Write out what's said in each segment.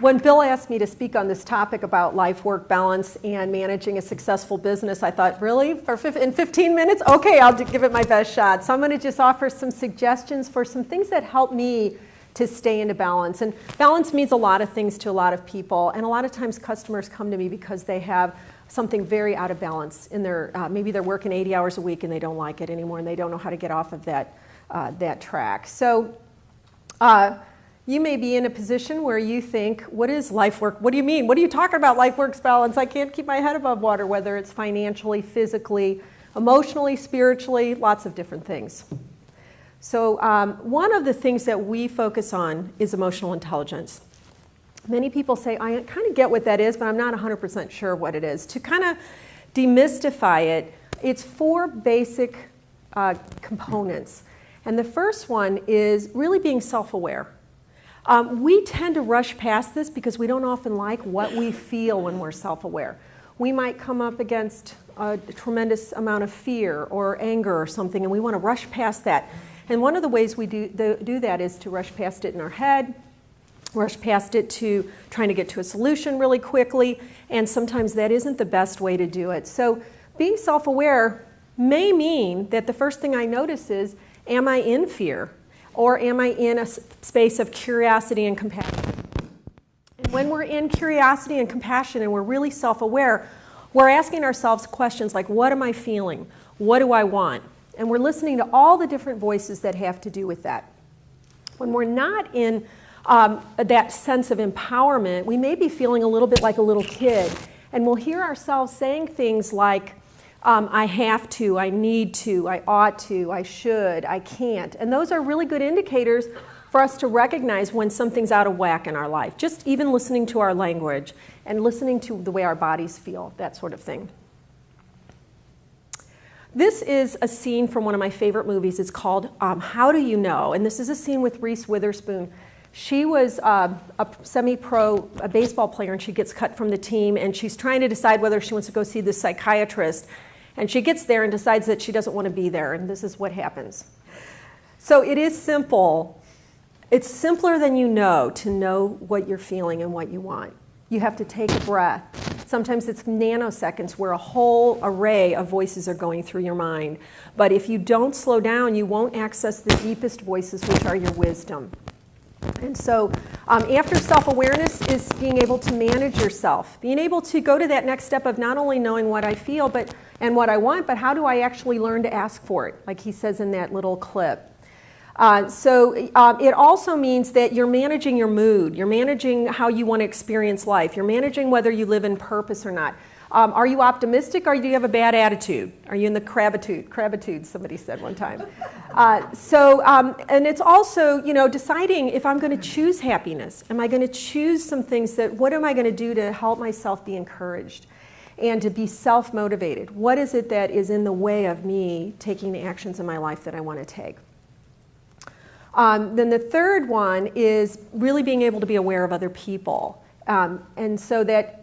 When Bill asked me to speak on this topic about life-work balance and managing a successful business, I thought, really? In 15 minutes? Okay, I'll give it my best shot. So I'm going to just offer some suggestions for some things that help me to stay into balance. And balance means a lot of things to a lot of people. And a lot of times customers come to me because they have something very out of balance in their, maybe they're working 80 hours a week and they don't like it anymore and they don't know how to get off of that track. So you may be in a position where you think, what is life work? What do you mean? What are you talking about, life works balance? I can't keep my head above water, whether it's financially, physically, emotionally, spiritually, lots of different things. So one of the things that we focus on is emotional intelligence. Many people say, I kind of get what that is, but I'm not 100% sure what it is. To kind of demystify it, it's 4 basic components. And the first one is really being self-aware. We tend to rush past this because we don't often like what we feel when we're self-aware. We might come up against a tremendous amount of fear or anger or something, and we want to rush past that. And one of the ways we do that is to rush past it in our head, rush past it to trying to get to a solution really quickly, and sometimes that isn't the best way to do it. So being self-aware may mean that the first thing I notice is, am I in fear? Or am I in a space of curiosity and compassion? And when we're in curiosity and compassion and we're really self-aware, we're asking ourselves questions like, what am I feeling? What do I want? And we're listening to all the different voices that have to do with that. When we're not in that sense of empowerment, we may be feeling a little bit like a little kid. And we'll hear ourselves saying things like, I have to, I need to, I ought to, I should, I can't. And those are really good indicators for us to recognize when something's out of whack in our life. Just even listening to our language and listening to the way our bodies feel, that sort of thing. This is a scene from one of my favorite movies. It's called How Do You Know? And this is a scene with Reese Witherspoon. She was a semi-pro baseball player, and she gets cut from the team, and she's trying to decide whether she wants to go see this psychiatrist. And she gets there and decides that she doesn't want to be there, and this is what happens. So it is simple. It's simpler than you know to know what you're feeling and what you want. You have to take a breath. Sometimes it's nanoseconds where a whole array of voices are going through your mind. But if you don't slow down, you won't access the deepest voices, which are your wisdom. And so after self-awareness is being able to manage yourself, being able to go to that next step of not only knowing what I feel and what I want, but how do I actually learn to ask for it, like he says in that little clip. It also means that you're managing your mood, you're managing how you want to experience life, you're managing whether you live in purpose or not. Are you optimistic, or do you have a bad attitude? Are you in the crabitude, somebody said one time. And it's also, deciding if I'm going to choose happiness. Am I going to choose some things what am I going to do to help myself be encouraged and to be self-motivated? What is it that is in the way of me taking the actions in my life that I want to take? Then the third one is really being able to be aware of other people. And so that,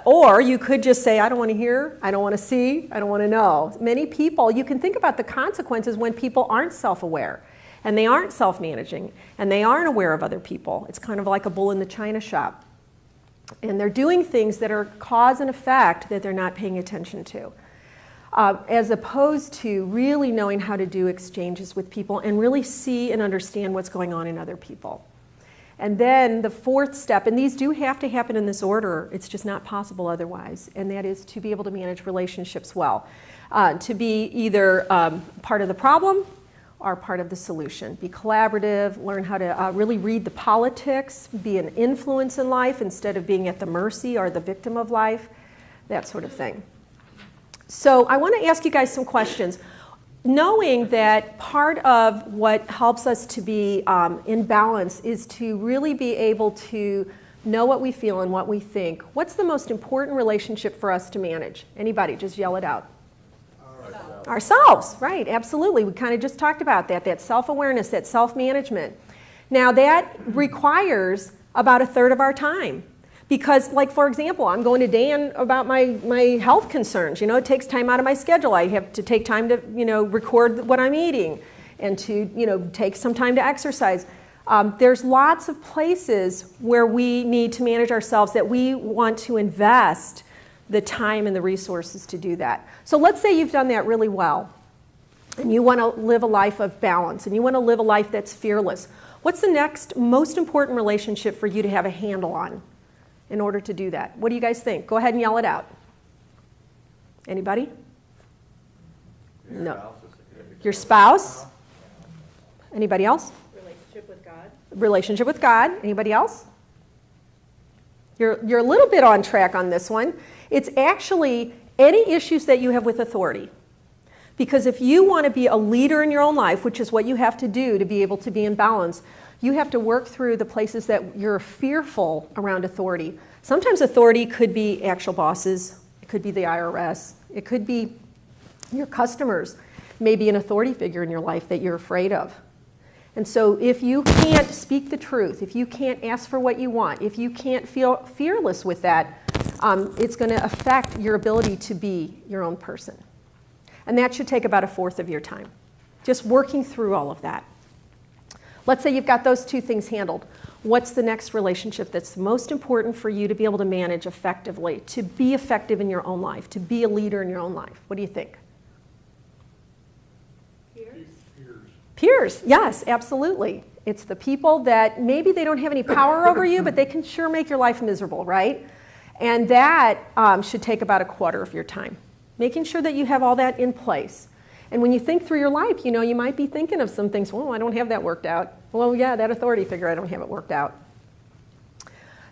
or you could just say, I don't want to hear, I don't want to see, I don't want to know. Many people, you can think about the consequences when people aren't self-aware and they aren't self-managing and they aren't aware of other people. It's kind of like a bull in the china shop. And they're doing things that are cause and effect that they're not paying attention to. As opposed to really knowing how to do exchanges with people and really see and understand what's going on in other people. And then the fourth step, and these do have to happen in this order, it's just not possible otherwise, and that is to be able to manage relationships well. To be either part of the problem or part of the solution. Be collaborative, learn how to really read the politics, be an influence in life instead of being at the mercy or the victim of life, that sort of thing. So I want to ask you guys some questions. Knowing that part of what helps us to be in balance is to really be able to know what we feel and what we think. What's the most important relationship for us to manage? Anybody, just yell it out. Ourselves, right, absolutely. We kind of just talked about that self-awareness, that self-management. Now that requires about 1/3 of our time. Because, like, for example, I'm going to Dan about my health concerns. It takes time out of my schedule. I have to take time to, record what I'm eating and to, take some time to exercise. There's lots of places where we need to manage ourselves that we want to invest the time and the resources to do that. So let's say you've done that really well, and you want to live a life of balance, and you want to live a life that's fearless. What's the next most important relationship for you to have a handle on in order to do that? What do you guys think? Go ahead and yell it out. Anybody? No. Your spouse? Anybody else? Relationship with God. Relationship with God. Anybody else? You're a little bit on track on this one. It's actually any issues that you have with authority. Because if you want to be a leader in your own life, which is what you have to do to be able to be in balance, you have to work through the places that you're fearful around authority. Sometimes authority could be actual bosses. It could be the IRS. It could be your customers. Maybe an authority figure in your life that you're afraid of. And so if you can't speak the truth, if you can't ask for what you want, if you can't feel fearless with that, it's going to affect your ability to be your own person. And that should take about 1/4 of your time, just working through all of that. Let's say you've got those two things handled. What's the next relationship that's most important for you to be able to manage effectively, to be effective in your own life, to be a leader in your own life? What do you think? Peers, yes, absolutely. It's the people that maybe they don't have any power over you, but they can sure make your life miserable, right? And that should take about 1/4 of your time. Making sure that you have all that in place. And when you think through your life, you might be thinking of some things, well, I don't have that worked out. Well, yeah, that authority figure, I don't have it worked out.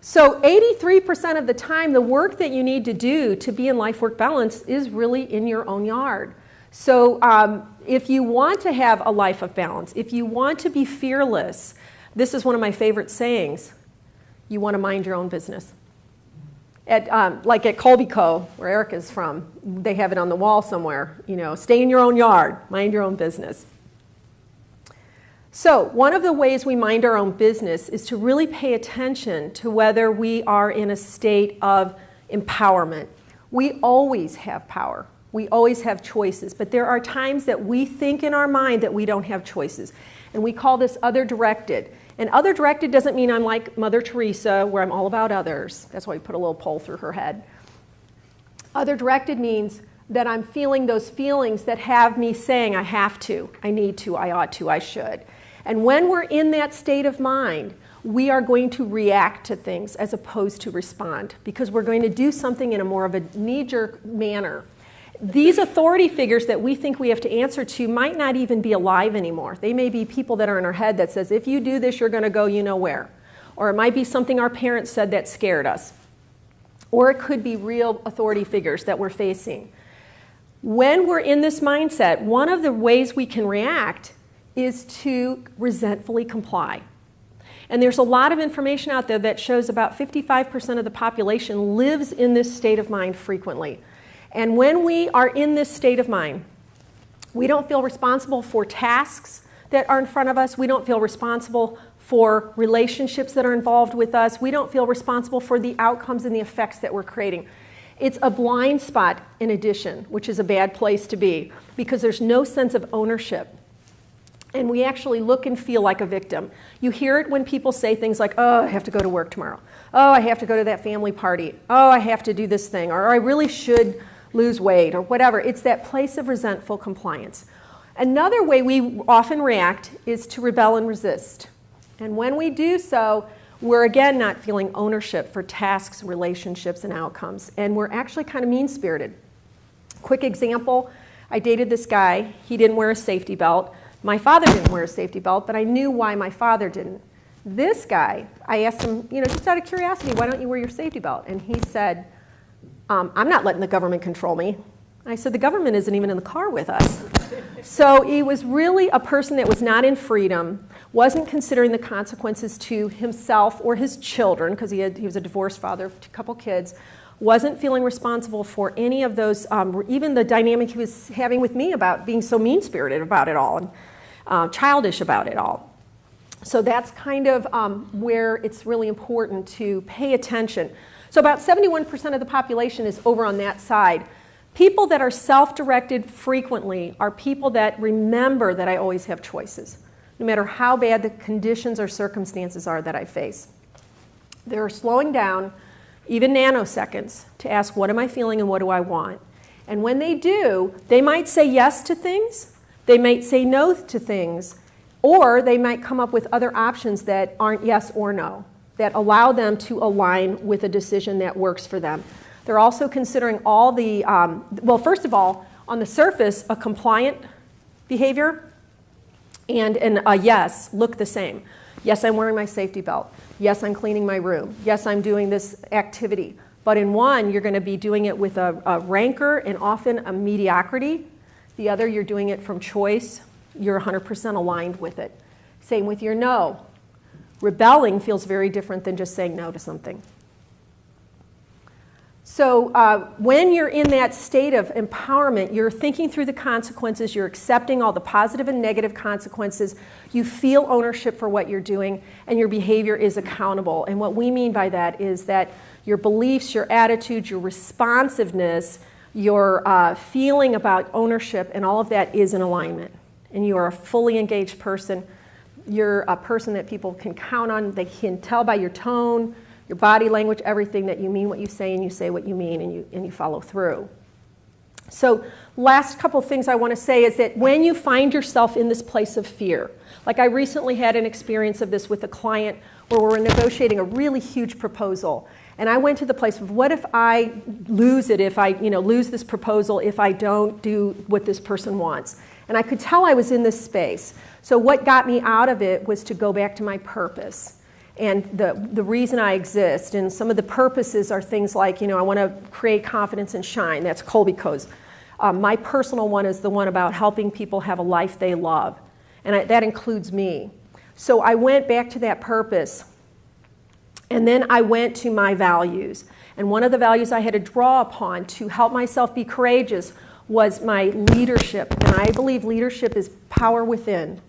So 83% of the time, the work that you need to do to be in life-work balance is really in your own yard. So if you want to have a life of balance, if you want to be fearless, this is one of my favorite sayings, you want to mind your own business. Like at Colby Co., where Eric is from, they have it on the wall somewhere, stay in your own yard, mind your own business. So one of the ways we mind our own business is to really pay attention to whether we are in a state of empowerment. We always have power. We always have choices, but there are times that we think in our mind that we don't have choices. And we call this other-directed. And other-directed doesn't mean I'm like Mother Teresa, where I'm all about others. That's why we put a little pole through her head. Other-directed means that I'm feeling those feelings that have me saying, I have to, I need to, I ought to, I should. And when we're in that state of mind, we are going to react to things as opposed to respond, because we're going to do something in a more of a knee-jerk manner. These authority figures that we think we have to answer to might not even be alive anymore. They may be people that are in our head that says, if you do this, you're going to go you know where. Or it might be something our parents said that scared us. Or it could be real authority figures that we're facing. When we're in this mindset, one of the ways we can react is to resentfully comply. And there's a lot of information out there that shows about 55% of the population lives in this state of mind frequently. And when we are in this state of mind, we don't feel responsible for tasks that are in front of us. We don't feel responsible for relationships that are involved with us. We don't feel responsible for the outcomes and the effects that we're creating. It's a blind spot in addition, which is a bad place to be, because there's no sense of ownership. And we actually look and feel like a victim. You hear it when people say things like, oh, I have to go to work tomorrow. Oh, I have to go to that family party. Oh, I have to do this thing. Or I really should lose weight, or whatever. It's that place of resentful compliance. Another way we often react is to rebel and resist. And when we do so, we're again not feeling ownership for tasks, relationships, and outcomes. And we're actually kind of mean-spirited. Quick example, I dated this guy. He didn't wear a safety belt. My father didn't wear a safety belt, but I knew why my father didn't. This guy, I asked him, just out of curiosity, why don't you wear your safety belt? And he said, I'm not letting the government control me. I said, the government isn't even in the car with us. So he was really a person that was not in freedom, wasn't considering the consequences to himself or his children, because he was a divorced father of a couple kids, wasn't feeling responsible for any of those, even the dynamic he was having with me about being so mean-spirited about it all and childish about it all. So that's kind of where it's really important to pay attention. So about 71% of the population is over on that side. People that are self-directed frequently are people that remember that I always have choices. no matter how bad the conditions or circumstances are that I face. They're slowing down, even nanoseconds, to ask, what am I feeling and what do I want? And when they do, they might say yes to things, they might say no to things, or they might come up with other options that aren't yes or no, that allow them to align with a decision that works for them. They're also considering all the, well, first of all, on the surface, a compliant behavior and a yes look the same. Yes, I'm wearing my safety belt. Yes, I'm cleaning my room. Yes, I'm doing this activity. But in one, you're going to be doing it with a rancor and often a mediocrity. The other, you're doing it from choice. You're 100% aligned with it. Same with your no. Rebelling feels very different than just saying no to something. So when you're in that state of empowerment, you're thinking through the consequences, you're accepting all the positive and negative consequences, you feel ownership for what you're doing, and your behavior is accountable. And what we mean by that is that your beliefs, your attitudes, your responsiveness, your feeling about ownership, and all of that is in alignment. And you are a fully engaged person. You're a person that people can count on. They can tell by your tone, your body language, everything, that you mean what you say and you say what you mean and you follow through. So last couple things I want to say is that when you find yourself in this place of fear, like I recently had an experience of this with a client where we were negotiating a really huge proposal. And I went to the place of, what if I lose it, if I lose this proposal, if I don't do what this person wants? And I could tell I was in this space. So what got me out of it was to go back to my purpose and the reason I exist. And some of the purposes are things like, I want to create confidence and shine. That's Colby Coe's. My personal one is the one about helping people have a life they love. And that includes me. So I went back to that purpose. And then I went to my values. And one of the values I had to draw upon to help myself be courageous was my leadership. And I believe leadership is power within,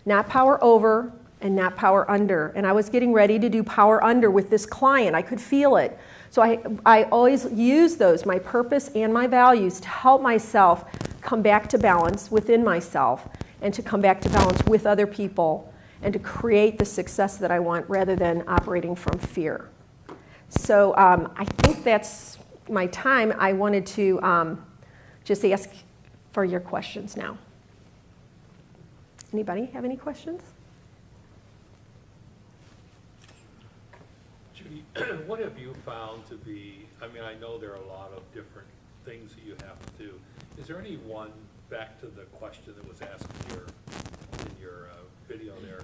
not power over and not power under. And I was getting ready to do power under with this client. I could feel it. So I always use those, my purpose and my values, to help myself come back to balance within myself and to come back to balance with other people and to create the success that I want rather than operating from fear. So I think that's my time. I wanted to just ask for your questions now. Anybody have any questions? Judy, what have you found to be, I know there are a lot of different things that you have to do. Is there any one, back to the question that was asked in your video there,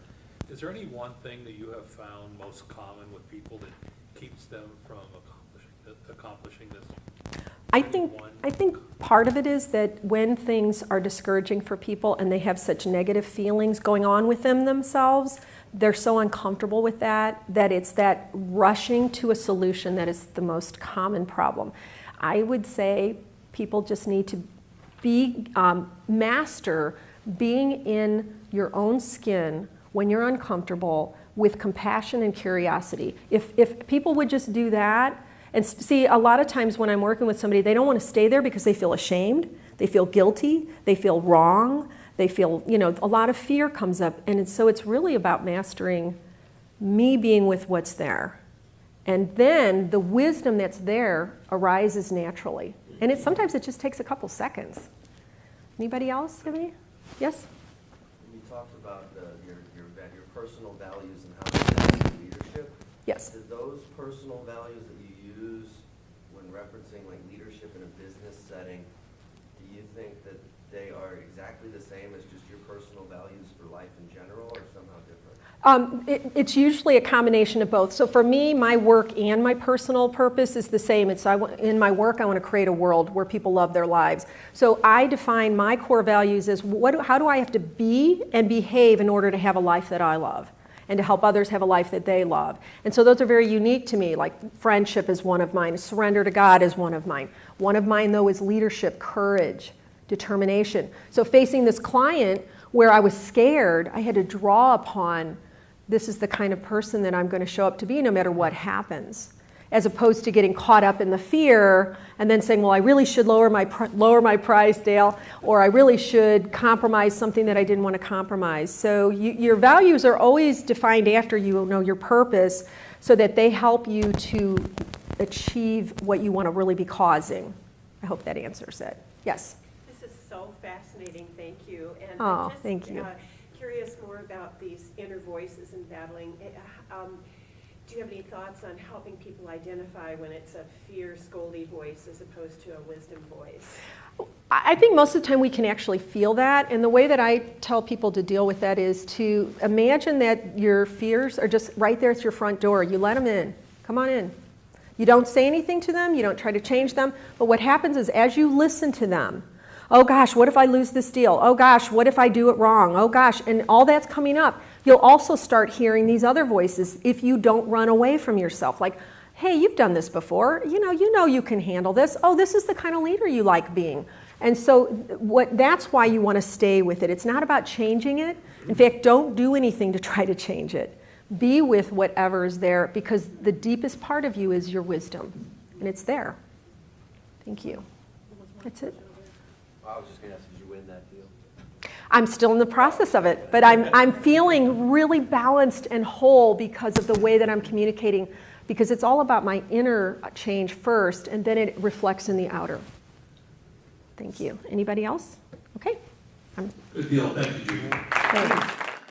is there any one thing that you have found most common with people that keeps them from accomplishing this? I think part of it is that when things are discouraging for people and they have such negative feelings going on with themselves, they're so uncomfortable with that it's that rushing to a solution that is the most common problem. I would say people just need to be master being in your own skin when you're uncomfortable with compassion and curiosity. If people would just do that, and see, a lot of times when I'm working with somebody, they don't want to stay there because they feel ashamed, they feel guilty, they feel wrong, they feel, a lot of fear comes up. And so it's really about mastering me being with what's there. And then the wisdom that's there arises naturally. And sometimes it just takes a couple seconds. Anybody else have any? Yes? You talked about your personal values and how they affect leadership. Yes. Do those personal values that you use when referencing like leadership in a business setting, do you think that they are exactly the same as just your personal values for life in general, or somehow different? It's usually a combination of both. So for me, my work and my personal purpose is the same. In my work, I want to create a world where people love their lives. So I define my core values as how do I have to be and behave in order to have a life that I love and to help others have a life that they love. And so those are very unique to me, like friendship is one of mine, surrender to God is one of mine. One of mine, though, is leadership, courage, determination. So facing this client where I was scared, I had to draw upon, this is the kind of person that I'm going to show up to be no matter what happens. as opposed to getting caught up in the fear and then saying, well, I really should lower my price, Dale, or I really should compromise something that I didn't want to compromise. So your values are always defined after you know your purpose, so that they help you to achieve what you want to really be causing. I hope that answers it. Yes? This is so fascinating. Thank you. And Oh, I'm just thank you. Curious more about these inner voices and battling. Do you have any thoughts on helping people identify when it's a fear, scoldy voice as opposed to a wisdom voice? I think most of the time we can actually feel that, and the way that I tell people to deal with that is to imagine that your fears are just right there at your front door. You let them in. Come on in. You don't say anything to them. You don't try to change them. But what happens is as you listen to them, oh gosh, what if I lose this deal? Oh gosh, what if I do it wrong? Oh gosh, and all that's coming up. You'll also start hearing these other voices if you don't run away from yourself. Like, hey, you've done this before. You know you can handle this. Oh, this is the kind of leader you like being. And so that's why you want to stay with it. It's not about changing it. In fact, don't do anything to try to change it. Be with whatever is there, because the deepest part of you is your wisdom, and it's there. Thank you. That's it. I was just going to ask, did you win that deal? I'm still in the process of it, but I'm feeling really balanced and whole because of the way that I'm communicating, because it's all about my inner change first, and then it reflects in the outer. Thank you. Anybody else? Okay. Good deal. Thank you, Judy. Thanks.